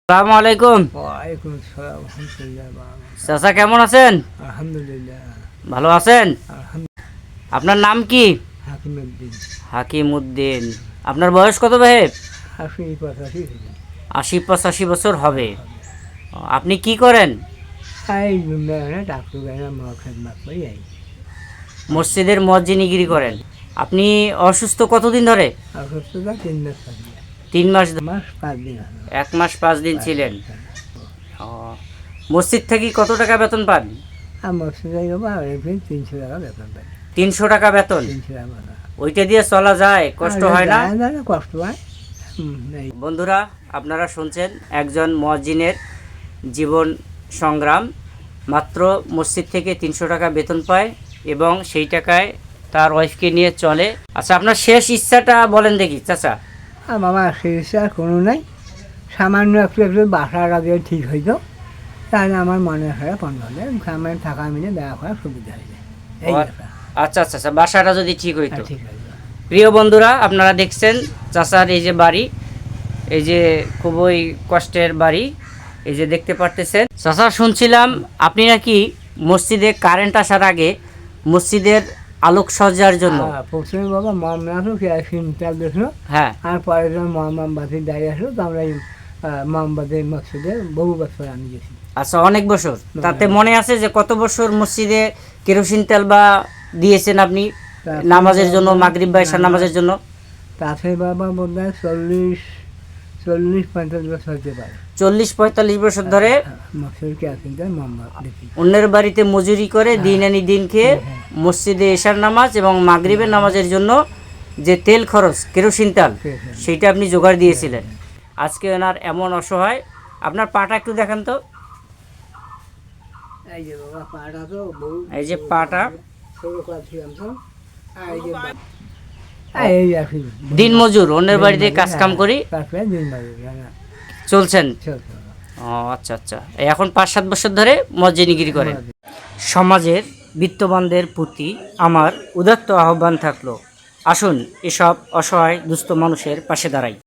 আসসালামু আলাইকুম। ওয়ালাইকুম আসসালাম, আলহামদুলিল্লাহ চাচা কেমন আছেন? আলহামদুলিল্লাহ। ভালো আছেন? আপনার নাম কি? হাকিমউদ্দিন। হাকিম উদ্দিন। আপনার বয়স কত ভাই? ৮০-৮৫। ৮০-৮৫ বছর হবে। আপনি কি করেন? ডাক্তার খেদমাত করি। মসজিদের মুয়াজ্জিনগিরি করেন। আপনি অসুস্থ কতদিন ধরে? অসুস্থতা ৩ মাস থাকি। ৩ মাস। 1 মাস 5 দিন। ১ মাস ৫ দিন ছিলেন। ও, মসজিদ থেকে কত টাকা বেতন পান? আর মসজিদে যাবো ৩০০ টাকা বেতন পাই। ৩০০ টাকা বেতন। ৩০০ টাকা। ওইটা দিয়ে চলা যায়? কষ্ট হয় না? কষ্ট হয়। বন্ধুরা, আপনারা শুনছেন একজন মুয়াজ্জিনের জীবন সংগ্রাম। মাত্র মসজিদ থেকে ৩০০ টাকা বেতন পায় এবং সেই টাকায় তার ওয়াইফকে নিয়ে চলে। আচ্ছা, আপনার শেষ ইচ্ছাটা বলেন দেখি চাচা। আর বাবা চিকিৎসা কোনো নাই, সামান্য একটু একটু বাসাটা দিয়ে ঠিক হইতো, তাহলে আমার মনে হয় বন্ধ হলে সামান্য থাকা মিলে দেখা করার সুবিধা হয়ে যায়। এই ব্যাপার। আচ্ছা আচ্ছা আচ্ছা, বাসাটা যদি ঠিক হইতো। ঠিক আছে। প্রিয় বন্ধুরা, আপনারা দেখছেন চাচার এই যে বাড়ি, এই যে খুবই কষ্টের বাড়ি, এই যে দেখতে পারতেছেন। চাচা, শুনছিলাম আপনি নাকি মসজিদে কারেন্ট আসার আগে মসজিদের আলোকসজ্জার জন্য। প্রথমে বাবা মামলা আসলো, কেরোসিন তেল দেখলো। হ্যাঁ। আর পরে যখন মোমবাতি দাঁড়িয়ে আসলো, তো আমরা এই মোমবাতি মসজিদে বহু বছর আমি গেছি। আচ্ছা, অনেক বছর। তাতে মনে আছে যে কত বছর মসজিদে কেরোসিন তেল বা দিয়েছেন আপনি নামাজের জন্য, মাগরিব বা ইশার নামাজের জন্য? তাতে বাবা বোধ হয় 40-45 বছর হতে পারে। 40-45 বছর ধরে মসজিদ কেরোসিন তেল দেখি। অন্যের বাড়িতে মজুরি করে দিন আনি দিন খেয়ে মসজিদে ইশার নামাজ এবং মাগরিবের নামাজের জন্য যে তেল খরচ, কেরোসিন তেল, সেইটা আপনি জোগাড় দিয়েছিলেন। আজকে ওনার এমন অসহায়। আপনার পাটা একটু দেখান তো। এই যে বাবা পাটা তো এই যে পাটা। দিন মজুর, অন্যের বাড়িতে কাজ কাম করি চলছেন। ও আচ্ছা আচ্ছা, এখন 5-7 বছর ধরে মসজিদগিরি করেন। সমাজের বিত্তবানদের প্রতি আমার উদাত্ত আহ্বান থাকলো, আসুন এসব অসহায় দুস্থ মানুষের পাশে দাঁড়াই।